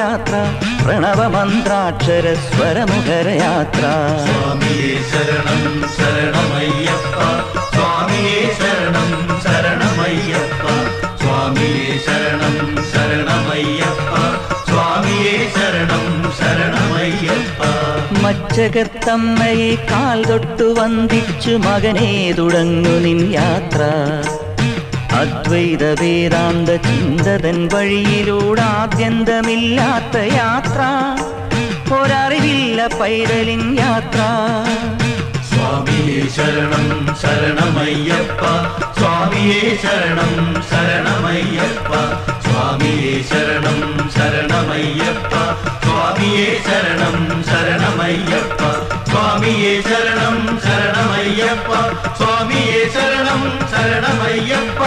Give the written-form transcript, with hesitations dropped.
യാത്ര പ്രണവമന്ത്രാക്ഷര സ്വരമുഖരയാത്ര സ്വാമിയേ ശരണം ശരണമയ്യപ്പ സ്വാമിയേ ശരണം ശരണമയ്യപ്പ സ്വാമിയേ ശരണം ശരണമയ്യപ്പ സ്വാമിയേ ശരണം ശരണമയ്യപ്പ മച്ചകത്തമ്മയെ കാൽ തൊട്ടു വന്ദിച്ചു മകനെ തുടങ്ങു നിൻ യാത്ര അദ്വൈത വേദാന്ത ചിന്തതൻ വഴിയിലൂടെ ആദ്യന്തമില്ലാത്ത യാത്ര ഒരറിവില്ല പൈതലിൻ യാത്ര സ്വാമിയേ ശരണം ശരണമയ്യപ്പ സ്വാമിയേ ശരണം ശരണമയ്യപ്പ സ്വാമിയേ ശരണം ശരണമയ്യപ്പ സ്വാമിയേ ശരണം ശരണമയ്യപ്പ സ്വാമിയേ ശരണം ശരണമയ്യപ്പ സ്വാമിയേ ശരണം ശരണമയ്യപ്പ